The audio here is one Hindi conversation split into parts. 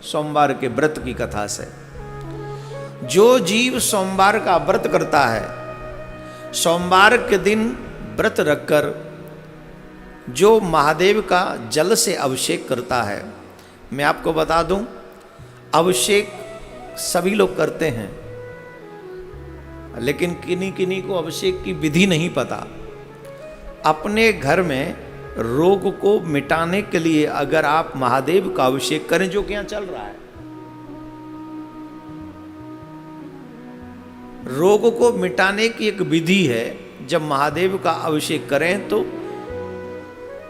सोमवार के व्रत की कथा से। जो जीव सोमवार का व्रत करता है, सोमवार के दिन व्रत रखकर जो महादेव का जल से अभिषेक करता है, मैं आपको बता दूं, अभिषेक सभी लोग करते हैं, लेकिन किन्हीं किन्हीं को अभिषेक की विधि नहीं पता। अपने घर में रोग को मिटाने के लिए अगर आप महादेव का अभिषेक करें, जो कि यहां चल रहा है, रोग को मिटाने की एक विधि है। जब महादेव का अभिषेक करें तो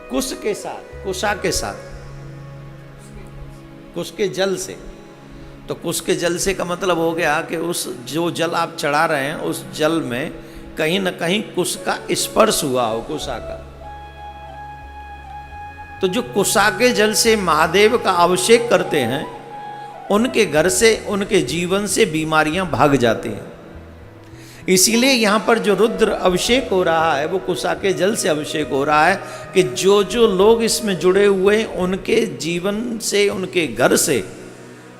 कुश के साथ, कुशा के साथ, कुश के जल से, तो कुश के जल से का मतलब हो गया कि उस जो जल आप चढ़ा रहे हैं उस जल में कहीं ना कहीं कुश का स्पर्श हुआ हो, कुशा का। तो जो कुशा के जल से महादेव का अभिषेक करते हैं, उनके घर से, उनके जीवन से बीमारियां भाग जाती हैं। इसीलिए यहाँ पर जो रुद्र अभिषेक हो रहा है वो कुशा के जल से अभिषेक हो रहा है कि जो जो लोग इसमें जुड़े हुए हैं उनके जीवन से, उनके घर से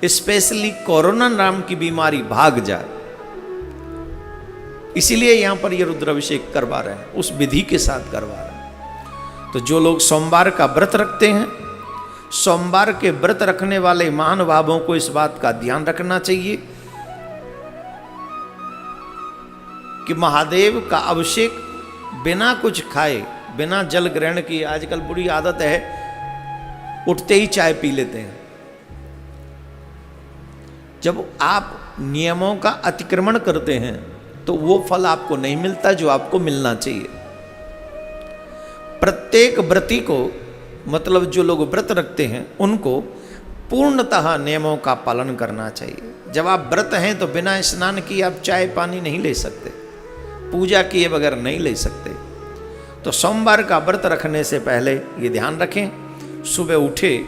स्पेशली कोरोना नाम की बीमारी भाग जाए। इसीलिए यहाँ पर ये रुद्र अभिषेक करवा रहे हैं, उस विधि के साथ करवा रहे हैं। तो जो लोग सोमवार का व्रत रखते हैं, सोमवार के व्रत रखने वाले महानुभावों को इस बात का ध्यान रखना चाहिए कि महादेव का अभिषेक बिना कुछ खाए, बिना जल ग्रहण किए, आजकल बुरी आदत है, उठते ही चाय पी लेते हैं। जब आप नियमों का अतिक्रमण करते हैं तो वो फल आपको नहीं मिलता जो आपको मिलना चाहिए। प्रत्येक व्रती को, मतलब जो लोग व्रत रखते हैं, उनको पूर्णतः नियमों का पालन करना चाहिए। जब आप व्रत हैं तो बिना स्नान किए आप चाय पानी नहीं ले सकते, पूजा किए बगैर नहीं ले सकते। तो सोमवार का व्रत रखने से पहले ये ध्यान रखें, सुबह उठे,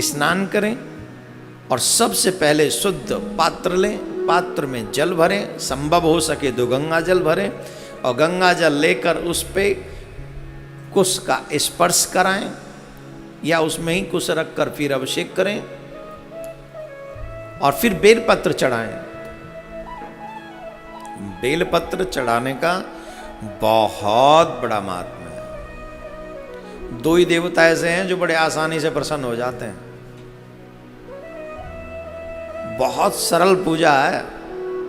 स्नान करें और सबसे पहले शुद्ध पात्र लें, पात्र में जल भरें, संभव हो सके तो गंगा जल भरें और गंगा जल लेकर उस पे कुश का स्पर्श कराएं या उसमें ही कुश रखकर फिर अभिषेक करें और फिर बेलपत्र चढ़ाएं। बेलपत्र चढ़ाने का बहुत बड़ा महात्म्य है। दो ही देवता ऐसे हैं जो बड़े आसानी से प्रसन्न हो जाते हैं। बहुत सरल पूजा है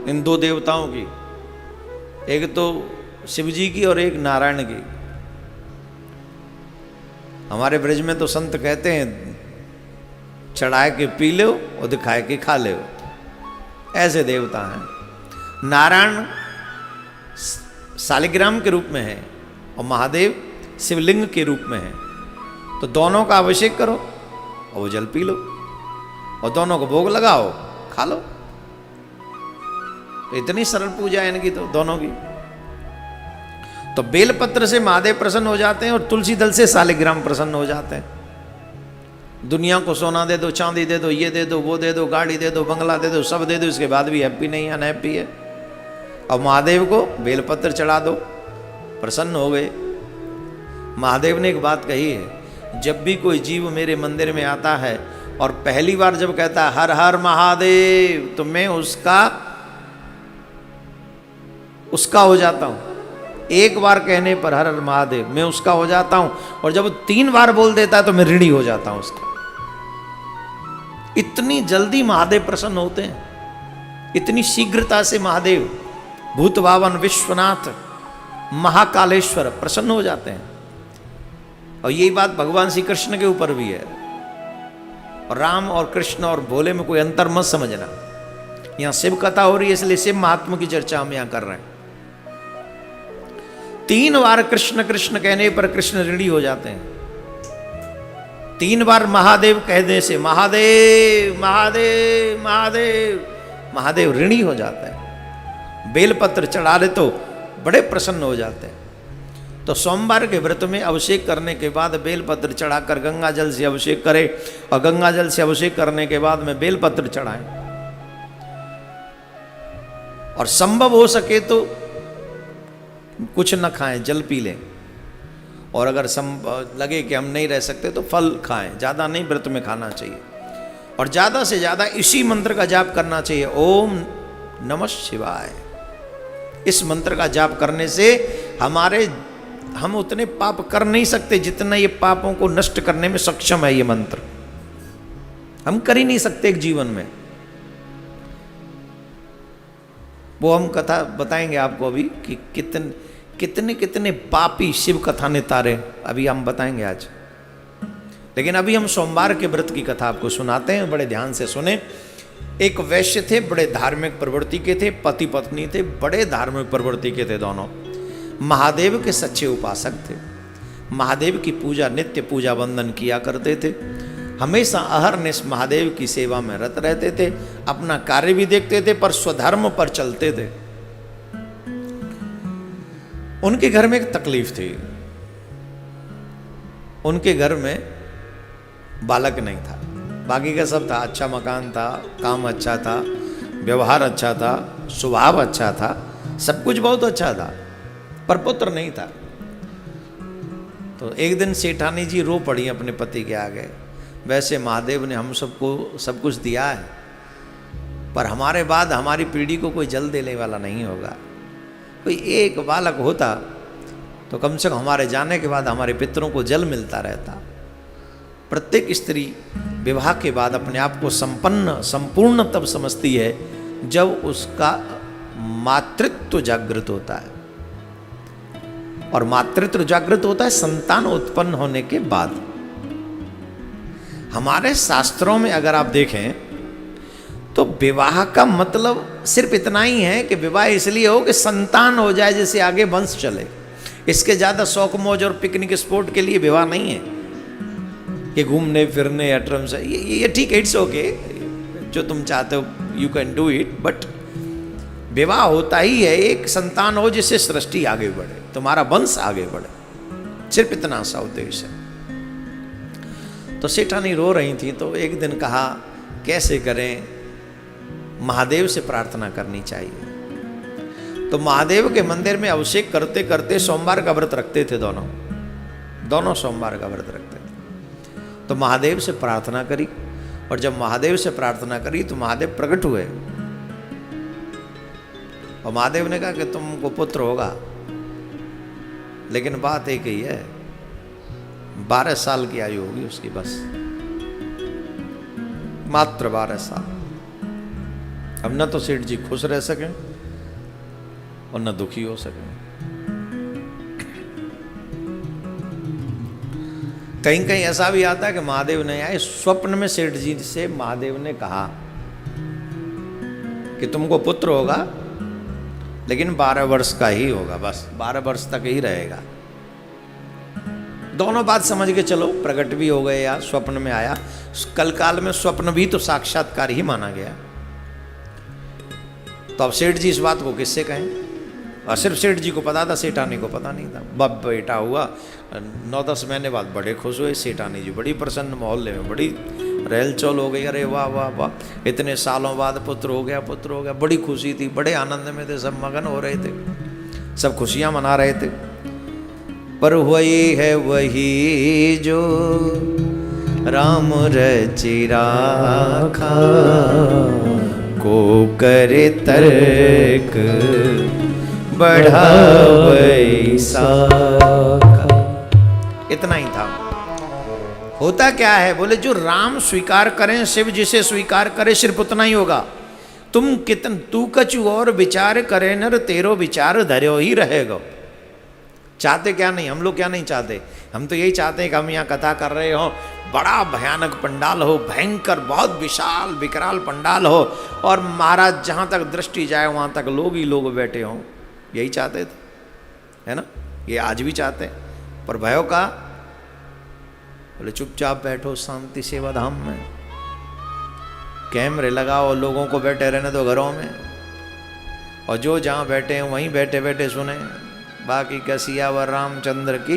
इन दो देवताओं की, एक तो शिव जी की और एक नारायण की। हमारे ब्रज में तो संत कहते हैं, चढ़ाए के पी लो और दिखाए के खा लो, ऐसे देवता हैं। नारायण शालिग्राम के रूप में है और महादेव शिवलिंग के रूप में है। तो दोनों का अभिषेक करो और वो जल पी लो और दोनों को भोग लगाओ, खा लो। तो इतनी सरल पूजा है इनकी, तो दोनों की। तो बेलपत्र से महादेव प्रसन्न हो जाते हैं और तुलसी दल से शालिग्राम प्रसन्न हो जाते हैं। दुनिया को सोना दे दो, चांदी दे दो, ये दे दो, वो दे दो, गाड़ी दे दो, बंगला दे दो, सब दे दो, इसके बाद भी हैप्पी नहीं है, अनहैप्पी है। और महादेव को बेलपत्र चढ़ा दो, प्रसन्न हो गए। महादेव ने एक बात कही है, जब भी कोई जीव मेरे मंदिर में आता है और पहली बार जब कहता है हर हर महादेव, तो मैं उसका हो जाता हूं। एक बार कहने पर हर हर महादेव मैं उसका हो जाता हूं, और जब 3 बार बोल देता है तो मैं ऋणी हो जाता हूं उसका। इतनी जल्दी महादेव प्रसन्न होते हैं, इतनी शीघ्रता से महादेव भूत भावन विश्वनाथ महाकालेश्वर प्रसन्न हो जाते हैं। और यही बात भगवान श्री कृष्ण के ऊपर भी है। और राम और कृष्ण और भोले में कोई अंतर मत समझना। यहां शिव कथा हो रही है इसलिए शिव महात्मा की चर्चा हम यहां कर रहे हैं। 3 बार कृष्ण कृष्ण कहने पर कृष्ण ऋणी हो जाते हैं। 3 बार महादेव कहने से महादेव महादेव महादेव महादेव ऋणी हो जाते हैं। बेलपत्र चढ़ा दे तो बड़े प्रसन्न हो जाते हैं। तो सोमवार के व्रत में अभिषेक करने के बाद बेलपत्र चढ़ाकर गंगा जल से अभिषेक करें और गंगा जल से अभिषेक करने के बाद में बेलपत्र चढ़ाएं। और संभव हो सके तो कुछ न खाएं, जल पी लें। और अगर लगे कि हम नहीं रह सकते तो फल खाएं, ज़्यादा नहीं व्रत में खाना चाहिए। और ज्यादा से ज्यादा इसी मंत्र का जाप करना चाहिए, ओम नमः शिवाय। इस मंत्र का जाप करने से हम उतने पाप कर नहीं सकते जितना ये पापों को नष्ट करने में सक्षम है। ये मंत्र हम कर ही नहीं सकते एक जीवन में। वो हम कथा बताएंगे आपको अभी कि कितने कितने पापी शिव कथा ने तारे, अभी हम बताएंगे आज। लेकिन अभी हम सोमवार के व्रत की कथा आपको सुनाते हैं, बड़े ध्यान से सुने। एक वैश्य थे, बड़े धार्मिक प्रवृत्ति के थे, पति पत्नी थे, बड़े धार्मिक प्रवृत्ति के थे दोनों। महादेव के सच्चे उपासक थे, महादेव की पूजा, नित्य पूजा वंदन किया करते थे, हमेशा अहरनिश महादेव की सेवा में रत रहते थे, अपना कार्य भी देखते थे पर स्वधर्म पर चलते थे। उनके घर में एक तकलीफ थी, उनके घर में बालक नहीं था, बाकी का सब था, अच्छा मकान था, काम अच्छा था, व्यवहार अच्छा था, स्वभाव अच्छा था, सब कुछ बहुत अच्छा था, पर पुत्र नहीं था। तो एक दिन सेठानी जी रो पड़ी अपने पति के आगे, वैसे महादेव ने हम सबको सब कुछ दिया है, पर हमारे बाद हमारी पीढ़ी को कोई जल देने वाला नहीं होगा। कोई एक बालक होता तो कम से कम हमारे जाने के बाद हमारे पितरों को जल मिलता रहता। प्रत्येक स्त्री विवाह के बाद अपने आप को संपूर्ण तब समझती है जब उसका मातृत्व जागृत होता है, और मातृत्व जागृत होता है संतान उत्पन्न होने के बाद। हमारे शास्त्रों में अगर आप देखें तो विवाह का मतलब सिर्फ इतना ही है कि विवाह इसलिए हो कि संतान हो जाए, जिससे आगे वंश चले। इसके ज्यादा शौक मौज और पिकनिक स्पॉट के लिए विवाह नहीं है कि घूमने फिरने अटरम से, ये ठीक है, इट्स ओके, जो तुम चाहते हो you can do it, but विवाह होता ही है एक संतान हो जिससे सृष्टि आगे बढ़े, तुम्हारा वंश आगे बढ़े, सिर्फ इतना सा उद्देश्य है। तो सेठानी रो रही थी, तो एक दिन कहा कैसे करें, महादेव से प्रार्थना करनी चाहिए। तो महादेव के मंदिर में अभिषेक करते करते सोमवार का व्रत रखते थे, दोनों सोमवार का व्रत रखते थे। तो महादेव से प्रार्थना करी, और जब महादेव से प्रार्थना करी तो महादेव प्रकट हुए, और महादेव ने कहा कि तुमको पुत्र होगा, लेकिन बात एक ही है, 12 साल की आयु होगी उसकी, बस मात्र 12 साल। अब न तो सेठ जी खुश रह सकें और न दुखी हो सकें। कहीं कहीं ऐसा भी आता है कि महादेव नहीं आए, स्वप्न में सेठ जी से महादेव ने कहा कि तुमको पुत्र होगा, लेकिन 12 वर्ष का ही होगा, बस 12 वर्ष तक ही रहेगा। दोनों बात समझ के चलो, प्रकट भी हो गए या स्वप्न में आया। कल काल में स्वप्न भी तो साक्षात्कार ही माना गया। तो अब सेठ जी इस बात को किससे कहें, और सिर्फ सेठ जी को पता था, सेठानी को पता नहीं था। बब बेटा हुआ, 9-10 महीने बाद बड़े खुश हुए सेठानी जी, बड़ी प्रसन्न, मोहल्ले में बड़ी रहल चौल हो गई, अरे वाह वाह वाह, इतने सालों बाद पुत्र हो गया, पुत्र हो गया, बड़ी खुशी थी, बड़े आनंद में थे, सब मगन हो रहे थे, सब खुशियां मना रहे थे। पर वही है वही जो राम रचि राखा, को करे तर्क बढ़ावै साखा। इतना ही था। होता क्या है, बोले जो राम स्वीकार करें, शिव जिसे स्वीकार करे, सिर्फ उतना ही होगा। तू कछु और विचार करे नर, तेरो विचार धर्यो ही रहेगा। चाहते क्या नहीं, हम लोग क्या नहीं चाहते, हम तो यही चाहते हैं कि हम यहाँ कथा कर रहे हो, बड़ा भयानक पंडाल हो, भयंकर बहुत विशाल विकराल पंडाल हो, और महाराज जहाँ तक दृष्टि जाए वहाँ तक लोग ही लोग बैठे हों। यही चाहते थे, है ना, ये आज भी चाहते हैं। पर भयो का, बोले चुपचाप बैठो शांति सेवा धाम में, कैमरे लगाओ, लोगों को बैठे रहने दो घरों में, और जो जहाँ बैठे हैं वहीं बैठे बैठे सुने, बाकी का सियावर रामचंद्र की।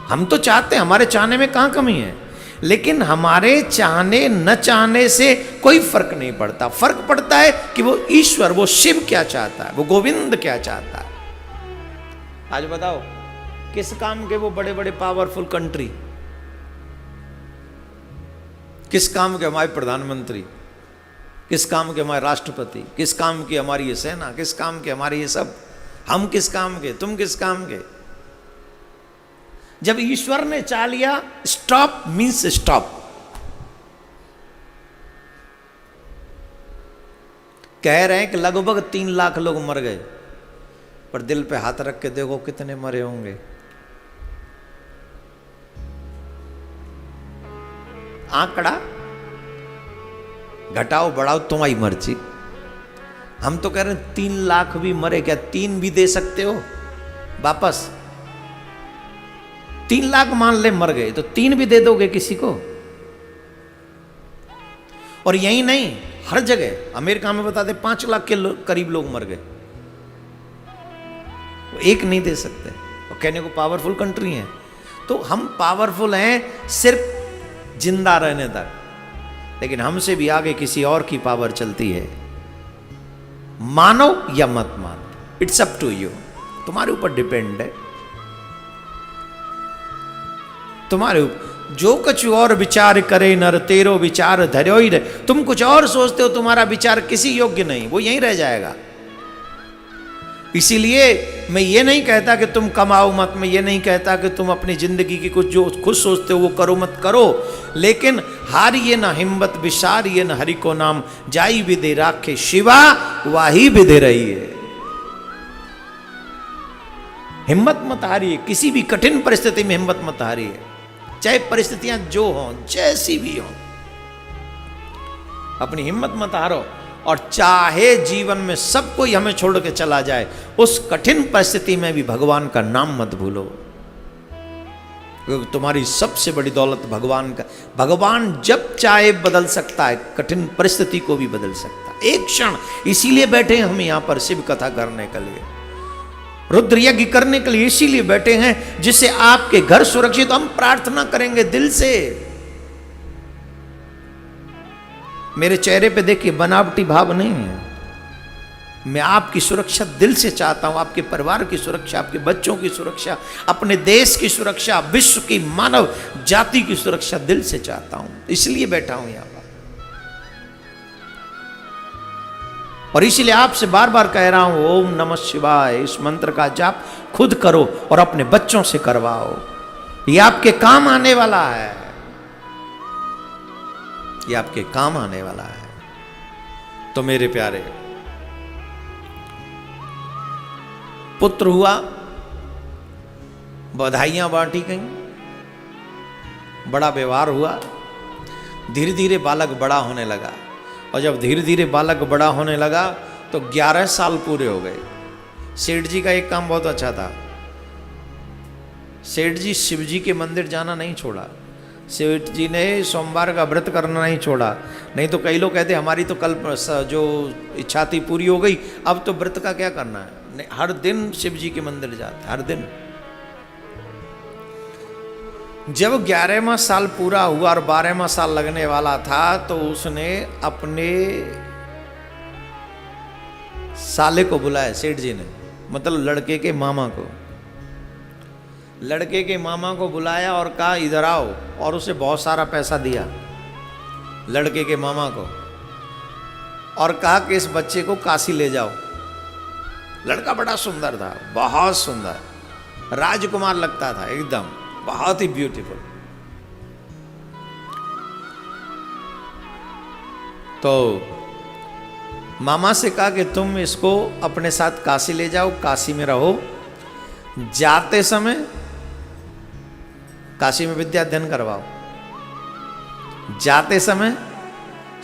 हम तो चाहते हैं, हमारे चाहने में कहाँ कमी है, लेकिन हमारे चाहने न चाहने से कोई फर्क नहीं पड़ता। फर्क पड़ता है कि वो ईश्वर, वो शिव क्या चाहता है, वो गोविंद क्या चाहता है। आज बताओ किस काम के वो बड़े बड़े पावरफुल कंट्री, किस काम के हमारे प्रधानमंत्री, किस काम के हमारे राष्ट्रपति, किस काम की हमारी ये सेना, किस काम के हमारे ये सब, हम किस काम के, तुम किस काम के। जब ईश्वर ने चाह लिया, स्टॉप मीन्स स्टॉप। कह रहे हैं कि लगभग 3 लाख लोग मर गए, पर दिल पे हाथ रख के देखो कितने मरे होंगे। आंकड़ा घटाओ बढ़ाओ तुम्हारी मर्जी। हम तो कह रहे हैं 3 लाख भी मरे, क्या 3 भी दे सकते हो वापस? 3 लाख मान ले मर गए तो 3 भी दे दोगे किसी को? और यही नहीं, हर जगह अमेरिका में बता दे 5 लाख के करीब लोग मर गए, एक नहीं दे सकते। और कहने को पावरफुल कंट्री है, तो हम पावरफुल हैं सिर्फ जिंदा रहने तक, लेकिन हमसे भी आगे किसी और की पावर चलती है। मानो या मत मानो, इट्स अप टू यू, तुम्हारे ऊपर डिपेंड है। तुम्हारे ऊपर जो कुछ और विचार करे नर तेरो विचार धर्यो ही रहे। तुम कुछ और सोचते हो, तुम्हारा विचार किसी योग्य नहीं, वो यहीं रह जाएगा। इसीलिए मैं ये नहीं कहता कि तुम कमाओ मत, मैं ये नहीं कहता कि तुम अपनी जिंदगी की कुछ जो खुद सोचते हो वो करो मत करो, लेकिन हारिए न हिम्मत विसारिए न हरि को नाम, जाई विदे राखे शिवा वाही विदे रही है। हिम्मत मत हारिए, किसी भी कठिन परिस्थिति में हिम्मत मत हारिए, चाहे परिस्थितियां जो हों, जैसी भी हों, अपनी हिम्मत मत हारो। और चाहे जीवन में सब कोई हमें छोड़ के चला जाए, उस कठिन परिस्थिति में भी भगवान का नाम मत भूलो, क्योंकि तुम्हारी सबसे बड़ी दौलत भगवान का। भगवान जब चाहे बदल सकता है, कठिन परिस्थिति को भी बदल सकता है एक क्षण। इसीलिए बैठे हैं हम यहां पर शिव कथा करने के लिए, रुद्र यज्ञ करने के लिए इसीलिए बैठे हैं, जिससे आपके घर सुरक्षित। हम प्रार्थना करेंगे दिल से। मेरे चेहरे पे देखिए बनावटी भाव नहीं है, मैं आपकी सुरक्षा दिल से चाहता हूं, आपके परिवार की सुरक्षा, आपके बच्चों की सुरक्षा, अपने देश की सुरक्षा, विश्व की मानव जाति की सुरक्षा दिल से चाहता हूं, इसलिए बैठा हूं यहां पर। और इसीलिए आपसे बार बार कह रहा हूं, ओम नमः शिवाय, इस मंत्र का जाप खुद करो और अपने बच्चों से करवाओ। ये आपके काम आने वाला है, ये आपके काम आने वाला है। तो मेरे प्यारे, पुत्र हुआ, बधाइयां बांटी गईं, बड़ा व्यवहार हुआ, धीरे धीरे बालक बड़ा होने लगा। और जब धीरे धीरे बालक बड़ा होने लगा तो 11 साल पूरे हो गए। सेठ जी का एक काम बहुत अच्छा था, सेठ जी शिव जी के मंदिर जाना नहीं छोड़ा, सेठ जी ने सोमवार का व्रत करना नहीं छोड़ा। नहीं तो कई लोग कहते हमारी तो कल जो इच्छा थी पूरी हो गई, अब तो व्रत का क्या करना है। हर दिन शिव जी के मंदिर जाते, हर दिन। जब 11वां साल पूरा हुआ और 12वां साल लगने वाला था, तो उसने अपने साले को बुलाया, सेठ जी ने, मतलब लड़के के मामा को। लड़के के मामा को बुलाया और कहा इधर आओ, और उसे बहुत सारा पैसा दिया लड़के के मामा को, और कहा कि इस बच्चे को काशी ले जाओ। लड़का बड़ा सुंदर था, बहुत सुंदर, राजकुमार लगता था एकदम, बहुत ही ब्यूटीफुल। तो मामा से कहा कि तुम इसको अपने साथ काशी ले जाओ, काशी में रहो, जाते समय काशी में विद्या अध्ययन करवाओ, जाते समय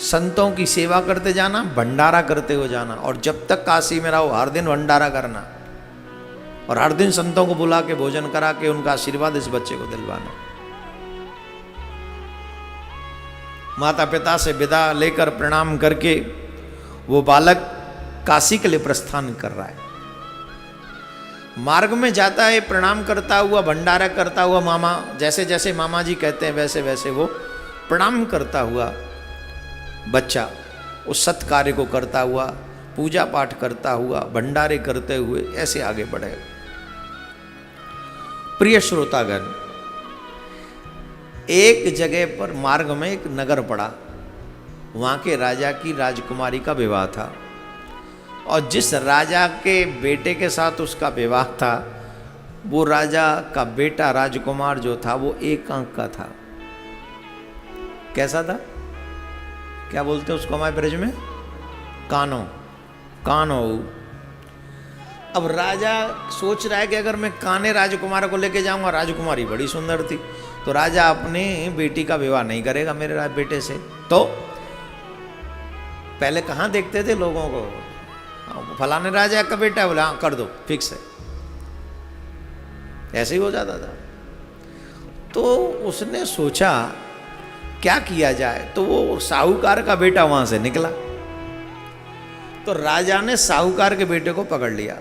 संतों की सेवा करते जाना, भंडारा करते हो जाना, और जब तक काशी में रहो हर दिन भंडारा करना, और हर दिन संतों को बुला के भोजन करा के उनका आशीर्वाद इस बच्चे को दिलवाना। माता पिता से विदा लेकर प्रणाम करके वो बालक काशी के लिए प्रस्थान कर रहा है। मार्ग में जाता है, प्रणाम करता हुआ, भंडारा करता हुआ, मामा जैसे जैसे मामा जी कहते हैं वैसे वैसे वो प्रणाम करता हुआ बच्चा उस सत्कार्य को करता हुआ, पूजा पाठ करता हुआ, भंडारे करते हुए ऐसे आगे बढ़े। प्रिय श्रोतागण, एक जगह पर मार्ग में एक नगर पड़ा, वहाँ के राजा की राजकुमारी का विवाह था, और जिस राजा के बेटे के साथ उसका विवाह था, वो राजा का बेटा राजकुमार जो था वो एक आंख का था। कैसा था? क्या बोलते हैं उसको हमारे ब्रज में? कानो, कानो। अब राजा सोच रहा है कि अगर मैं काने राजकुमार को लेके जाऊंगा, राजकुमारी बड़ी सुंदर थी, तो राजा अपनी बेटी का विवाह नहीं करेगा मेरे बेटे से। तो पहले कहाँ देखते थे लोगों को, फलाने राजा का बेटा है, बोले हाँ कर दो, फिक्स है, ऐसे ही हो जाता था। तो उसने सोचा क्या किया जाए, तो वो साहूकार का बेटा वहां से निकला। तो राजा ने साहूकार के बेटे को पकड़ लिया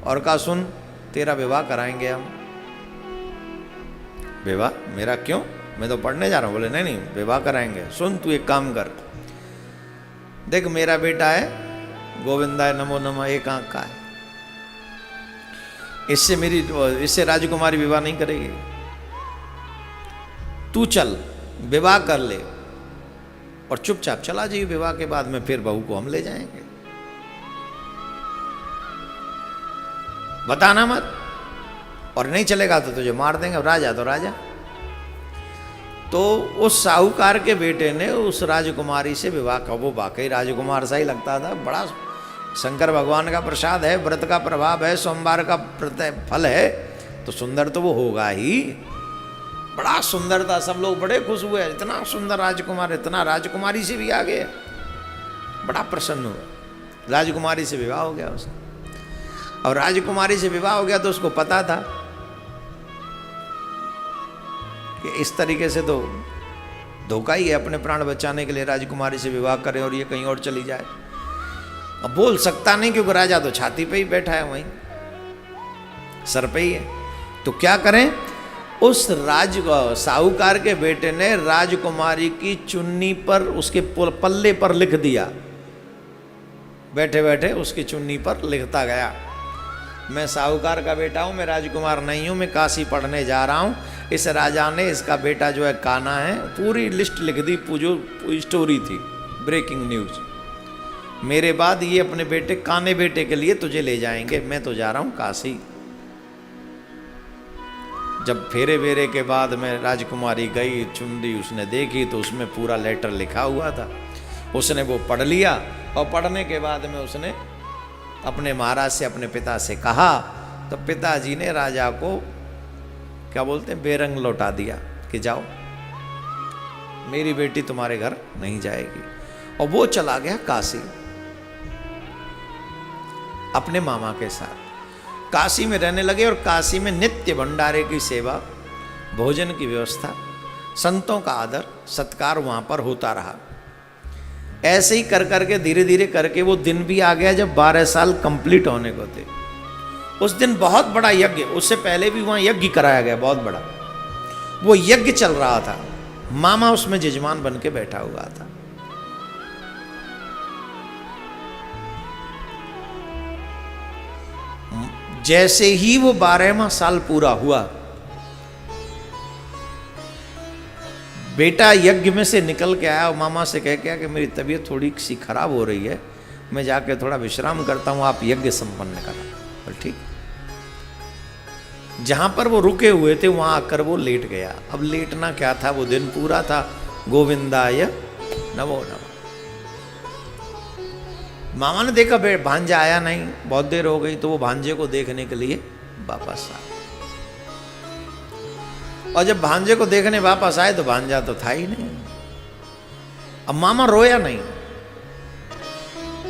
और कहा सुन, तेरा विवाह कराएंगे हम। विवाह मेरा? क्यों, मैं तो पढ़ने जा रहा हूं। बोले नहीं नहीं, विवाह कराएंगे। सुन तू एक काम कर, देख मेरा बेटा है गोविंदाय नमो नमः, एक आंख का है, इससे राजकुमारी विवाह नहीं करेगी, तू चल विवाह कर ले और चुपचाप चला जाइए, विवाह के बाद में फिर बहू को हम ले जाएंगे, बताना मत, और नहीं चलेगा तो तुझे मार देंगे। राजा तो राजा। तो उस साहूकार के बेटे ने उस राजकुमारी से विवाह का, वो वाकई राजकुमार सा ही लगता था, बड़ा शंकर भगवान का प्रसाद है, व्रत का प्रभाव है, सोमवार का फल है, तो सुंदर तो वो होगा ही। बड़ा सुंदर था, सब लोग बड़े खुश हुए, इतना सुंदर राजकुमार, इतना राजकुमारी से भी आगे, बड़ा प्रसन्न हुआ। राजकुमारी से विवाह हो गया उसका। और राजकुमारी से विवाह हो गया तो उसको पता था कि इस तरीके से तो धोखा ही है, अपने प्राण बचाने के लिए राजकुमारी से विवाह करें और ये कहीं और चली जाए। अब बोल सकता नहीं क्योंकि राजा तो छाती पे ही बैठा है, वहीं सर पे ही है। तो क्या करें, उस साहूकार के बेटे ने राजकुमारी की चुन्नी पर, उसके पल्ले पर लिख दिया, बैठे बैठे उसकी चुन्नी पर लिखता गया, मैं साहूकार का बेटा हूँ, मैं राजकुमार नहीं हूँ, मैं काशी पढ़ने जा रहा हूँ। इस राजा ने इसका बेटा जो है काना है, पूरी लिस्ट लिख दी, जो स्टोरी थी, ब्रेकिंग न्यूज, मेरे बाद ये अपने बेटे काने बेटे के लिए तुझे ले जाएंगे, मैं तो जा रहा हूँ काशी। जब फेरे वेरे के बाद में राजकुमारी गई, चुनरी उसने देखी तो उसमें पूरा लेटर लिखा हुआ था, उसने वो पढ़ लिया, और पढ़ने के बाद में उसने अपने महाराज से, अपने पिता से कहा, तो पिताजी ने राजा को क्या बोलते हैं, बेरंग लौटा दिया कि जाओ, मेरी बेटी तुम्हारे घर नहीं जाएगी। और वो चला गया काशी अपने मामा के साथ। काशी में रहने लगे और काशी में नित्य भंडारे की सेवा, भोजन की व्यवस्था, संतों का आदर सत्कार वहाँ पर होता रहा। ऐसे ही कर करके धीरे धीरे करके वो दिन भी आ गया जब 12 साल कंप्लीट होने को थे। उस दिन बहुत बड़ा यज्ञ, उससे पहले भी वहाँ यज्ञ कराया गया बहुत बड़ा, वो यज्ञ चल रहा था, मामा उसमें जजमान बन के बैठा हुआ था। जैसे ही वो 12वां साल पूरा हुआ, बेटा यज्ञ में से निकल के आया और मामा से कह के आया कि मेरी तबीयत थोड़ी सी खराब हो रही है, मैं जाके थोड़ा विश्राम करता हूँ, आप यज्ञ संपन्न करा। और ठीक, जहां पर वो रुके हुए थे वहां आकर वो लेट गया। अब लेटना क्या था, वो दिन पूरा था, गोविंदाय नमो नमः। मामा ने देखा भांजा आया नहीं, बहुत देर हो गई, तो वो भांजे को देखने के लिए वापस आए। और जब भांजे को देखने वापस आए तो भांजा तो था ही नहीं। अब मामा रोया नहीं,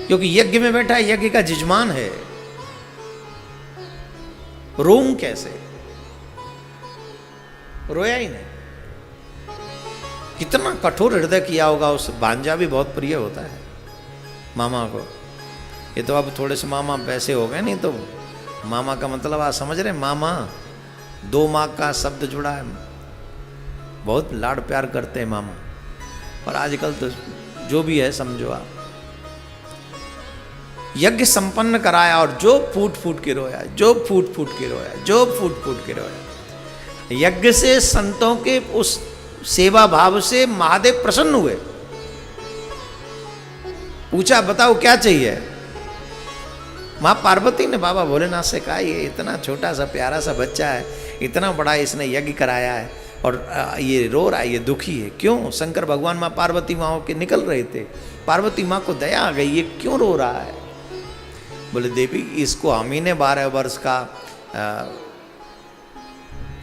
क्योंकि यज्ञ में बैठा है, यज्ञ का जजमान है, रोऊं कैसे, रोया ही नहीं। कितना कठोर हृदय किया होगा उस, भांजा भी बहुत प्रिय होता है मामा को। ये तो अब थोड़े से मामा पैसे हो गए, नहीं तो मामा का मतलब आप समझ रहे, मामा 2 माँ का शब्द जुड़ा है, बहुत लाड प्यार करते हैं मामा। और आजकल तो जो भी है समझो आप। यज्ञ संपन्न कराया और जो फूट फूट के रोया, जो फूट फूट के रोया, जो फूट फूट के रोया। यज्ञ से संतों के उस सेवा भाव से महादेव प्रसन्न हुए। पूछा बताओ क्या चाहिए। माँ पार्वती ने बाबा भोलेनाथ से कहा ये इतना छोटा सा प्यारा सा बच्चा है, इतना बड़ा इसने यज्ञ कराया है और ये रो रहा है, ये दुखी है क्यों। शंकर भगवान माँ पार्वती माँ होके निकल रहे थे, पार्वती माँ को दया आ गई, ये क्यों रो रहा है। बोले देवी इसको हम ही ने 12 वर्ष का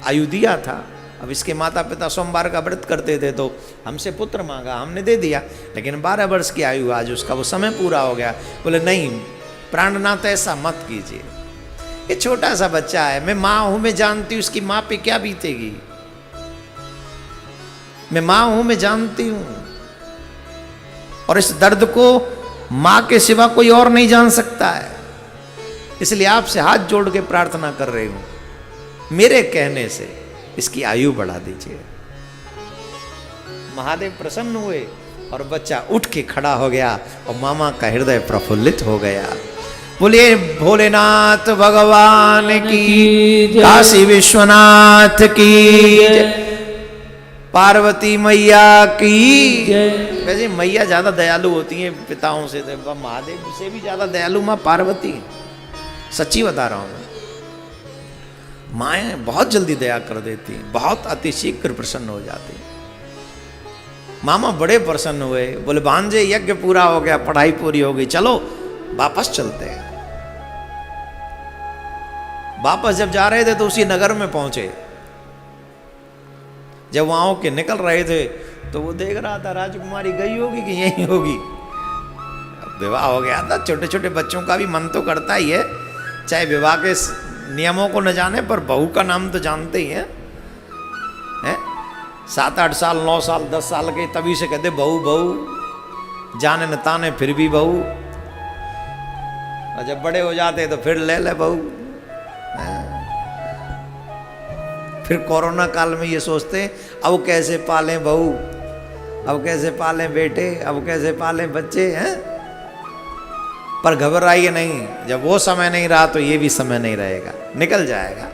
आयु दिया था, अब इसके माता पिता सोमवार का व्रत करते थे तो हमसे पुत्र मांगा, हमने दे दिया, लेकिन 12 वर्ष की आयु आज उसका वो समय पूरा हो गया। बोले नहीं प्राणनाथ ऐसा मत कीजिए, ये छोटा सा बच्चा है, मैं माँ हूं, मैं जानती हूँ उसकी माँ पे क्या बीतेगी, मैं माँ हूं, मैं जानती हूं, और इस दर्द को माँ के सिवा कोई और नहीं जान सकता है, इसलिए आपसे हाथ जोड़ के प्रार्थना कर रही हूं, मेरे कहने से इसकी आयु बढ़ा दीजिए। महादेव प्रसन्न हुए और बच्चा उठ के खड़ा हो गया और मामा का हृदय प्रफुल्लित हो गया। बोलिए भोलेनाथ भगवान की, काशी विश्वनाथ की, पार्वती मैया की। वैसे मैया ज्यादा दयालु होती हैं पिताओं से, महादेव से भी ज्यादा दयालु माँ पार्वती है, सच्ची बता रहा हूं मैं। माएँ बहुत जल्दी दया कर देती हैं, बहुत अतिशीघ्र प्रसन्न हो जाती हैं। मामा बड़े प्रसन्न हुए, बोले भांजे यज्ञ पूरा हो गया, पढ़ाई पूरी हो गई, चलो वापस चलते हैं। वापस जब जा रहे थे तो उसी नगर में पहुंचे। जब वहां के निकल रहे थे तो वो देख रहा था राजकुमारी गई होगी कि यहीं होगी। विवाह हो गया था, छोटे छोटे बच्चों का भी मन तो करता ही है, चाहे विवाह के नियमों को न जाने पर बहू का नाम तो जानते ही हैं। 7-8 साल 9 साल 10 साल के तभी से कहते बहू बहू, जाने न ताने फिर भी बहू, और जब बड़े हो जाते तो फिर ले बहू। फिर कोरोना काल में ये सोचते अब कैसे पालें बहू, अब कैसे पालें बेटे, अब कैसे पालें बच्चे हैं। पर घबराइए नहीं, जब वो समय नहीं रहा तो ये भी समय नहीं रहेगा, निकल जाएगा।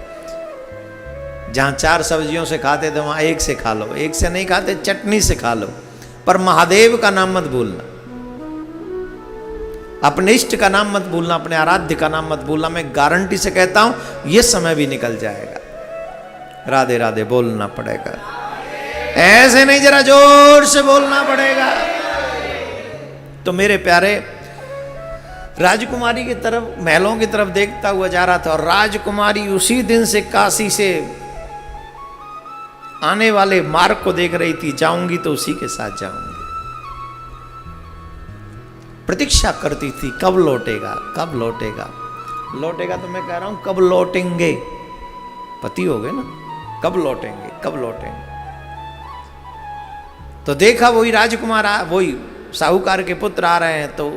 जहां 4 सब्जियों से खाते थे वहां एक से खा लो, एक से नहीं खाते चटनी से खा लो, पर महादेव का नाम मत भूलना, अपने इष्ट का नाम मत भूलना, अपने आराध्य का नाम मत भूलना। मैं गारंटी से कहता हूं ये समय भी निकल जाएगा। राधे राधे बोलना पड़ेगा, ऐसे नहीं, जरा जोर से बोलना पड़ेगा। तो मेरे प्यारे, राजकुमारी की तरफ, महलों की तरफ देखता हुआ जा रहा था, और राजकुमारी उसी दिन से काशी से आने वाले मार्ग को देख रही थी, जाऊंगी तो उसी के साथ जाऊंगी। प्रतीक्षा करती थी कब लौटेगा, कब लौटेगा, लौटेगा तो मैं कह रहा हूं कब लौटेंगे, पति हो गए ना, कब लौटेंगे, कब लौटेंगे। तो देखा वही राजकुमार, वही साहूकार के पुत्र आ रहे हैं, तो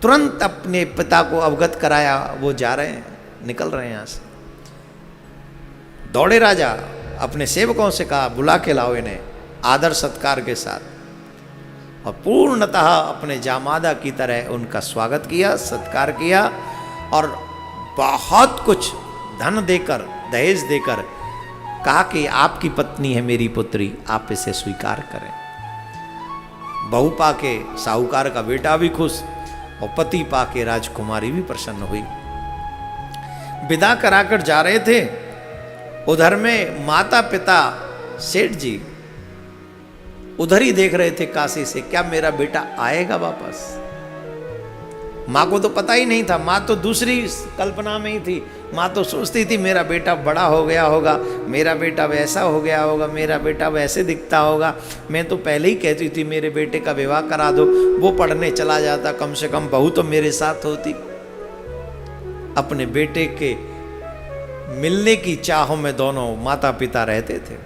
तुरंत अपने पिता को अवगत कराया, वो जा रहे हैं, निकल रहे हैं यहाँ से। दौड़े राजा, अपने सेवकों से कहा बुला के लाओ इन्हें आदर सत्कार के साथ, और पूर्णतः अपने जामादा की तरह उनका स्वागत किया, सत्कार किया, और बहुत कुछ धन देकर, दहेज देकर कहा कि आपकी पत्नी है मेरी पुत्री, आप इसे स्वीकार करें। बहू पाके साहूकार का बेटा भी खुश, और पति पाके राजकुमारी भी प्रसन्न हुई। विदा कराकर जा रहे थे, उधर में माता पिता सेठ जी उधर ही देख रहे थे काशी से, क्या मेरा बेटा आएगा वापस। माँ को तो पता ही नहीं था, माँ तो दूसरी कल्पना में ही थी। माँ तो सोचती थी मेरा बेटा बड़ा हो गया होगा, मेरा बेटा वैसा हो गया होगा, मेरा बेटा वैसे दिखता होगा। मैं तो पहले ही कहती थी मेरे बेटे का विवाह करा दो, वो पढ़ने चला जाता, कम से कम बहू तो मेरे साथ होती। अपने बेटे के मिलने की चाहों में दोनों माता पिता रहते थे।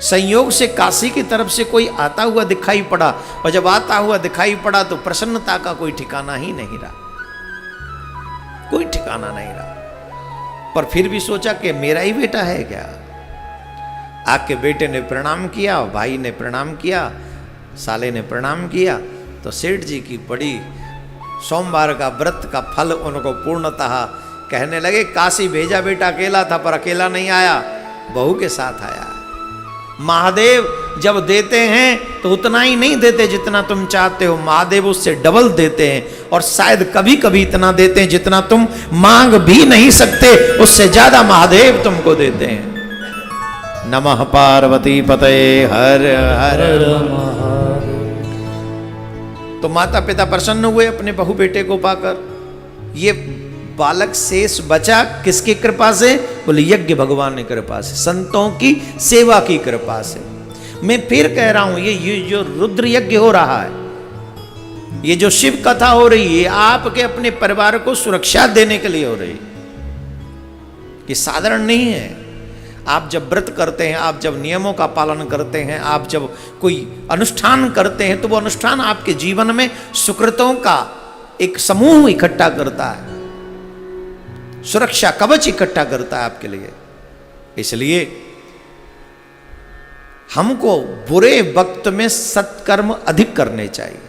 संयोग से काशी की तरफ से कोई आता हुआ दिखाई पड़ा, और जब आता हुआ दिखाई पड़ा तो प्रसन्नता का कोई ठिकाना ही नहीं रहा, कोई ठिकाना नहीं रहा। पर फिर भी सोचा कि मेरा ही बेटा है क्या। आके बेटे ने प्रणाम किया, भाई ने प्रणाम किया, साले ने प्रणाम किया, तो सेठ जी की बड़ी सोमवार का व्रत का फल उनको पूर्णतः कहने लगे। काशी भेजा बेटा अकेला था, पर अकेला नहीं आया, बहू के साथ आया। महादेव जब देते हैं तो उतना ही नहीं देते जितना तुम चाहते हो, महादेव उससे डबल देते हैं, और शायद कभी कभी इतना देते हैं जितना तुम मांग भी नहीं सकते, उससे ज्यादा महादेव तुमको देते हैं। नमः पार्वती पतये हर हर तो माता पिता प्रसन्न हुए अपने बहू बेटे को पाकर। ये बालक शेष बचा किसकी कृपा से? बोले यज्ञ भगवान की कृपा से, संतों की सेवा की कृपा से। मैं फिर कह रहा हूं, ये जो रुद्र यज्ञ हो रहा है, ये जो शिव कथा हो रही है, आपके अपने परिवार को सुरक्षा देने के लिए हो रही है। ये साधारण नहीं है। आप जब व्रत करते हैं, आप जब नियमों का पालन करते हैं, आप जब कोई अनुष्ठान करते हैं, तो वो अनुष्ठान आपके जीवन में सुकृतों का एक समूह इकट्ठा करता है, सुरक्षा कवच इकट्ठा करता है आपके लिए। इसलिए हमको बुरे वक्त में सत्कर्म अधिक करने चाहिए।